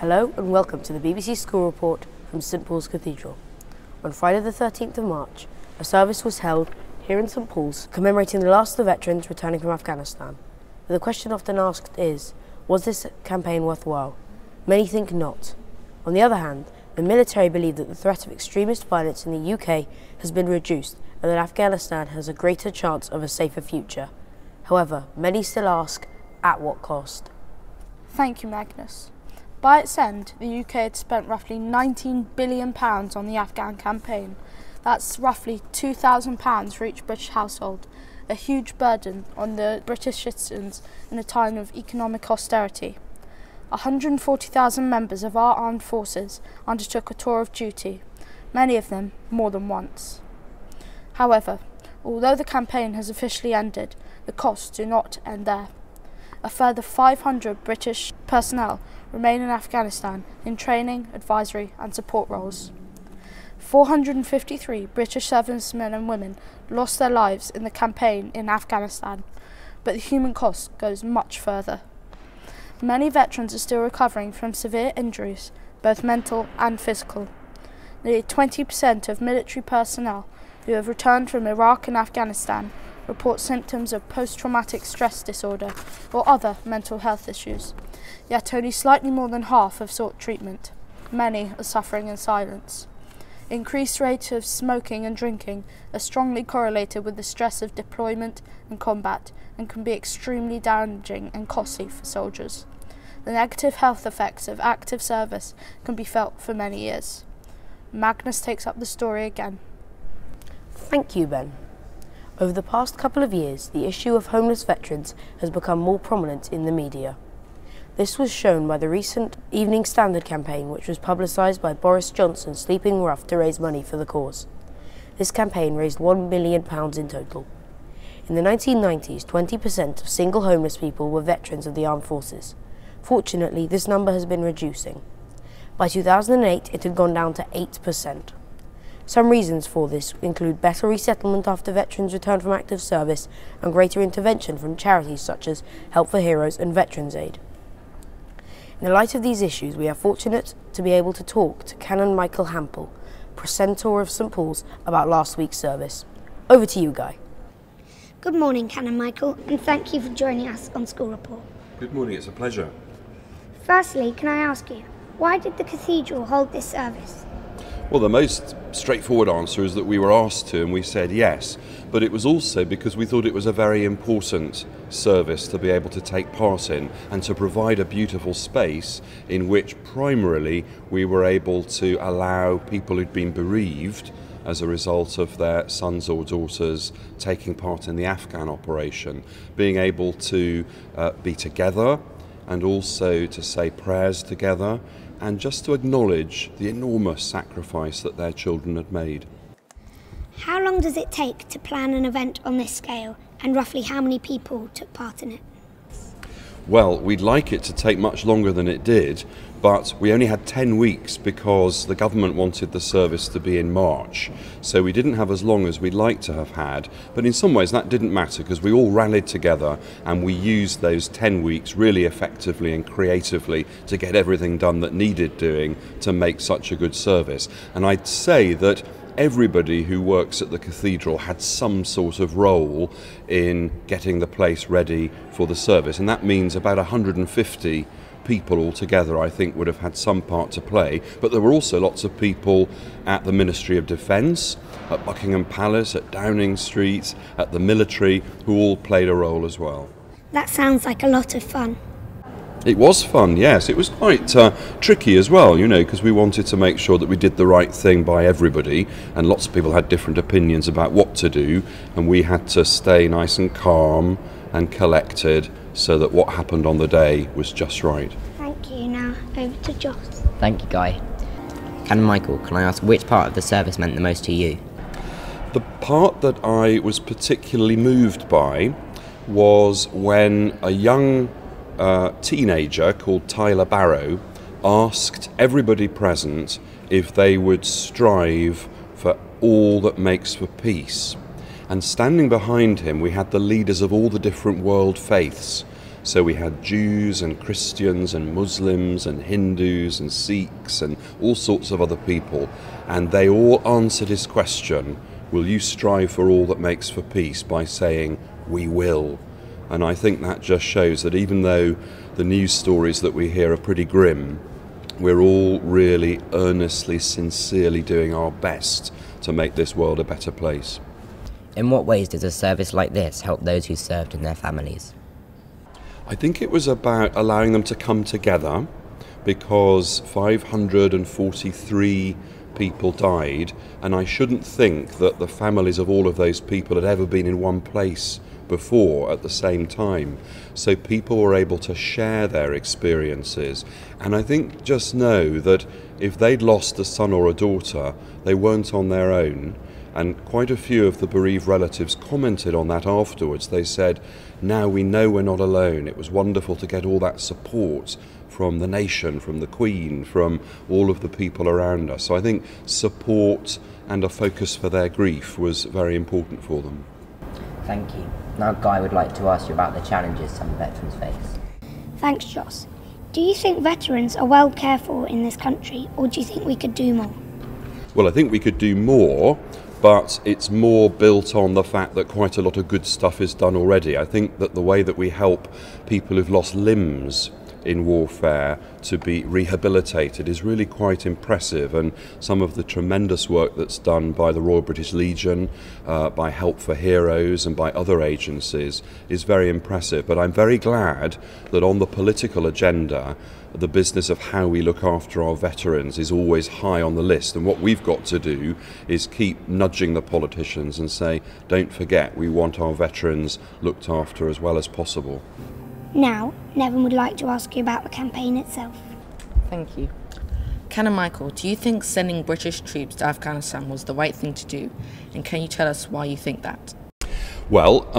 Hello and welcome to the BBC School Report from St Paul's Cathedral. On Friday the 13th of March, a service was held here in St Paul's commemorating the last of the veterans returning from Afghanistan. But the question often asked is, was this campaign worthwhile? Many think not. On the other hand, the military believe that the threat of extremist violence in the UK has been reduced and that Afghanistan has a greater chance of a safer future. However, many still ask, at what cost? Thank you, Magnus. By its end, the UK had spent roughly £19 billion on the Afghan campaign. That's roughly £2,000 for each British household, a huge burden on the British citizens in a time of economic austerity. 140,000 members of our armed forces undertook a tour of duty, many of them more than once. However, although the campaign has officially ended, the costs do not end there. A further 500 British personnel remain in Afghanistan in training, advisory and support roles. 453 British servicemen and women lost their lives in the campaign in Afghanistan, but the human cost goes much further. Many veterans are still recovering from severe injuries, both mental and physical. Nearly 20% of military personnel who have returned from Iraq and Afghanistan report symptoms of post-traumatic stress disorder or other mental health issues, yet only slightly more than half have sought treatment. Many are suffering in silence. Increased rates of smoking and drinking are strongly correlated with the stress of deployment and combat and can be extremely damaging and costly for soldiers. The negative health effects of active service can be felt for many years. Magnus takes up the story again. Thank you, Ben. Over the past couple of years, the issue of homeless veterans has become more prominent in the media. This was shown by the recent Evening Standard campaign, which was publicised by Boris Johnson sleeping rough to raise money for the cause. This campaign raised £1 million in total. In the 1990s, 20% of single homeless people were veterans of the armed forces. Fortunately, this number has been reducing. By 2008, it had gone down to 8%. Some reasons for this include better resettlement after veterans return from active service and greater intervention from charities such as Help for Heroes and Veterans Aid. In the light of these issues, we are fortunate to be able to talk to Canon Michael Hampel, precentor of St Paul's, about last week's service. Over to you, Guy. Good morning, Canon Michael, and thank you for joining us on School Report. Good morning, it's a pleasure. Firstly, can I ask you, why did the Cathedral hold this service? Well, the most straightforward answer is that we were asked to and we said yes, but it was also because we thought it was a very important service to be able to take part in and to provide a beautiful space in which primarily we were able to allow people who'd been bereaved as a result of their sons or daughters taking part in the Afghan operation, being able to be together and also to say prayers together, and just to acknowledge the enormous sacrifice that their children had made. How long does it take to plan an event on this scale, and roughly how many people took part in it? Well, we'd like it to take much longer than it did, but we only had 10 weeks because the government wanted the service to be in March. So we didn't have as long as we'd like to have had, but in some ways that didn't matter because we all rallied together and we used those 10 weeks really effectively and creatively to get everything done that needed doing to make such a good service. And I'd say that everybody who works at the cathedral had some sort of role in getting the place ready for the service, and that means about 150 people altogether I think would have had some part to play, but there were also lots of people at the Ministry of Defence, at Buckingham Palace, at Downing Street, at the military, who all played a role as well. That sounds like a lot of fun. It was fun, yes. It was quite tricky as well, you know, because we wanted to make sure that we did the right thing by everybody, and lots of people had different opinions about what to do, and we had to stay nice and calm and collected so that what happened on the day was just right. Thank you. Now over to Joss. Thank you, Guy. Canon Michael, can I ask which part of the service meant the most to you? The part that I was particularly moved by was when a young teenager called Tyler Barrow asked everybody present if they would strive for all that makes for peace. And standing behind him we had the leaders of all the different world faiths, So we had Jews and Christians and Muslims and Hindus and Sikhs and all sorts of other people, and they all answered his question, will you strive for all that makes for peace, by saying, we will. And I think that just shows that even though the news stories that we hear are pretty grim, we're all really earnestly, sincerely doing our best to make this world a better place. In what ways does a service like this help those who served and their families? I think it was about allowing them to come together, because 543 people died, and I shouldn't think that the families of all of those people had ever been in one place before at the same time. So people were able to share their experiences, and I think just know that if they'd lost a son or a daughter, they weren't on their own. And quite a few of the bereaved relatives commented on that afterwards. They said, now we know we're not alone. It was wonderful to get all that support from the nation, from the Queen, from all of the people around us. So I think support and a focus for their grief was very important for them. Thank you. Now Guy would like to ask you about the challenges some veterans face. Thanks, Joss. Do you think veterans are well cared for in this country, or do you think we could do more? Well, I think we could do more, but it's more built on the fact that quite a lot of good stuff is done already. I think that the way that we help people who've lost limbs in warfare to be rehabilitated is really quite impressive, and some of the tremendous work that's done by the Royal British Legion, by Help for Heroes and by other agencies is very impressive. But I'm very glad that on the political agenda, the business of how we look after our veterans is always high on the list, and what we've got to do is keep nudging the politicians and say, don't forget, we want our veterans looked after as well as possible. Now, Nevin would like to ask you about the campaign itself. Thank you. Canon Michael, do you think sending British troops to Afghanistan was the right thing to do? And can you tell us why you think that? Well,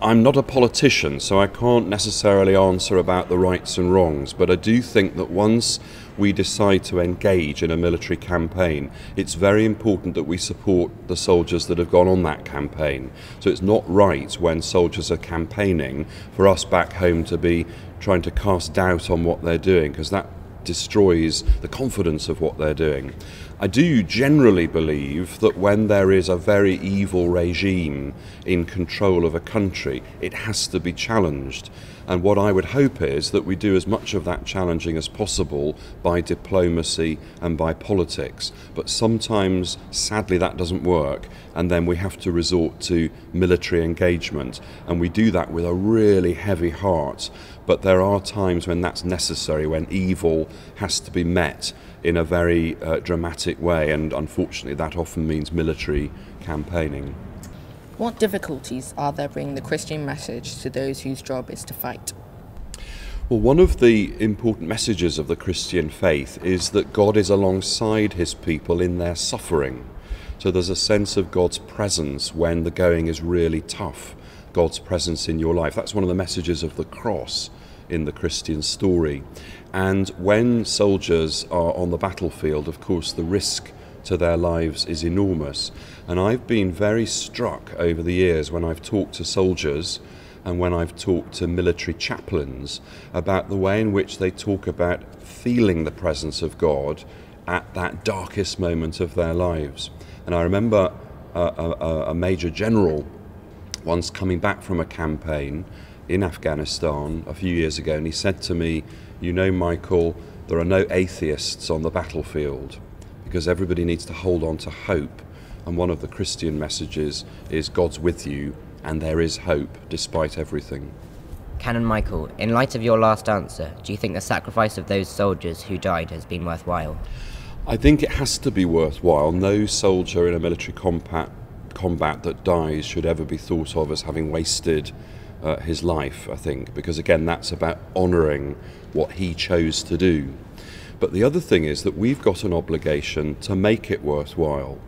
I'm not a politician, so I can't necessarily answer about the rights and wrongs, but I do think that once we decide to engage in a military campaign, it's very important that we support the soldiers that have gone on that campaign. So it's not right when soldiers are campaigning for us back home to be trying to cast doubt on what they're doing, because that destroys the confidence of what they're doing. I do generally believe that when there is a very evil regime in control of a country, it has to be challenged. And what I would hope is that we do as much of that challenging as possible by diplomacy and by politics. But sometimes, sadly, that doesn't work, and then we have to resort to military engagement. And we do that with a really heavy heart. But there are times when that's necessary, when evil has to be met in a very dramatic way, and unfortunately that often means military campaigning. What difficulties are there bringing the Christian message to those whose job is to fight? Well, one of the important messages of the Christian faith is that God is alongside his people in their suffering. So there's a sense of God's presence when the going is really tough, God's presence in your life. That's one of the messages of the cross in the Christian story. And when soldiers are on the battlefield, of course, the risk to their lives is enormous. And I've been very struck over the years when I've talked to soldiers and when I've talked to military chaplains about the way in which they talk about feeling the presence of God at that darkest moment of their lives. And I remember a major general once coming back from a campaign in Afghanistan a few years ago, and he said to me, you know, Michael, there are no atheists on the battlefield, because everybody needs to hold on to hope. And one of the Christian messages is God's with you and there is hope despite everything. Canon Michael, in light of your last answer, do you think the sacrifice of those soldiers who died has been worthwhile? I think it has to be worthwhile. No soldier in a military combat that dies should ever be thought of as having wasted his life, I think, because again that's about honouring what he chose to do. But the other thing is that we've got an obligation to make it worthwhile.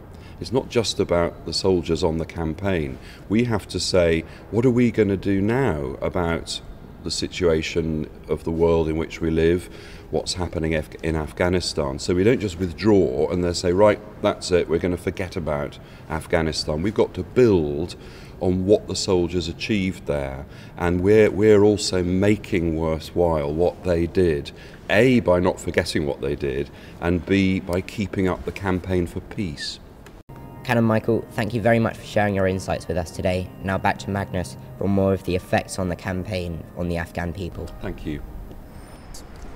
It's not just about the soldiers on the campaign. We have to say, what are we going to do now about the situation of the world in which we live, what's happening in Afghanistan. So we don't just withdraw and then say, right, that's it, we're going to forget about Afghanistan. We've got to build on what the soldiers achieved there, and we're also making worthwhile what they did, A, by not forgetting what they did, and B, by keeping up the campaign for peace. Canon Michael, thank you very much for sharing your insights with us today. Now back to Magnus for more of the effects on the campaign on the Afghan people. Thank you.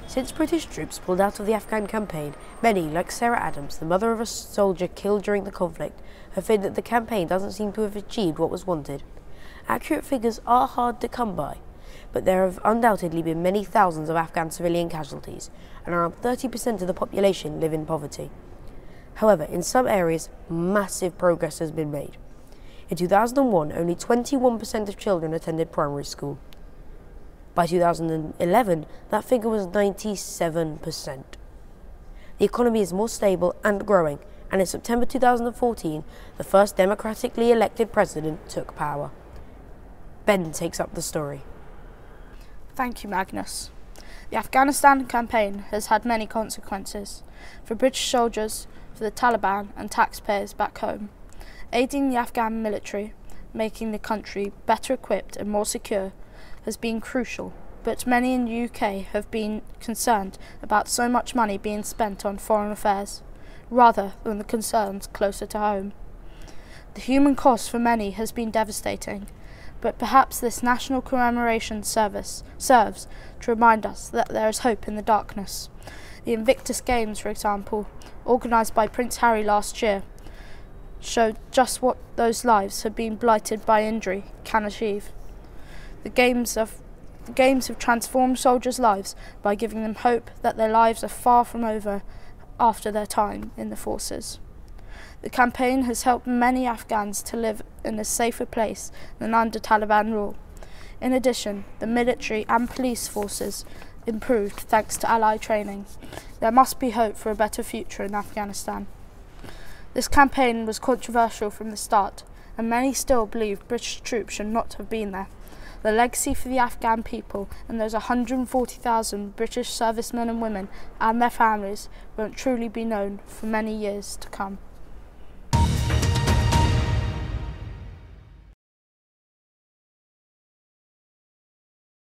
Since British troops pulled out of the Afghan campaign, many, like Sarah Adams, the mother of a soldier killed during the conflict, have feared that the campaign doesn't seem to have achieved what was wanted. Accurate figures are hard to come by, but there have undoubtedly been many thousands of Afghan civilian casualties, and around 30% of the population live in poverty. However, in some areas, massive progress has been made. In 2001, only 21% of children attended primary school. By 2011, that figure was 97%. The economy is more stable and growing, and in September 2014, the first democratically elected president took power. Ben takes up the story. Thank you, Magnus. The Afghanistan campaign has had many consequences for British soldiers, for the Taliban and taxpayers back home. Aiding the Afghan military, making the country better equipped and more secure, has been crucial, but many in the UK have been concerned about so much money being spent on foreign affairs, rather than the concerns closer to home. The human cost for many has been devastating, but perhaps this national commemoration service serves to remind us that there is hope in the darkness. The Invictus Games, for example, organised by Prince Harry last year, showed just what those lives have been blighted by injury can achieve. The games have transformed soldiers' lives by giving them hope that their lives are far from over after their time in the forces. The campaign has helped many Afghans to live in a safer place than under Taliban rule. In addition, the military and police forces improved thanks to Allied training. There must be hope for a better future in Afghanistan. This campaign was controversial from the start, and many still believe British troops should not have been there. The legacy for the Afghan people and those 140,000 British servicemen and women and their families won't truly be known for many years to come.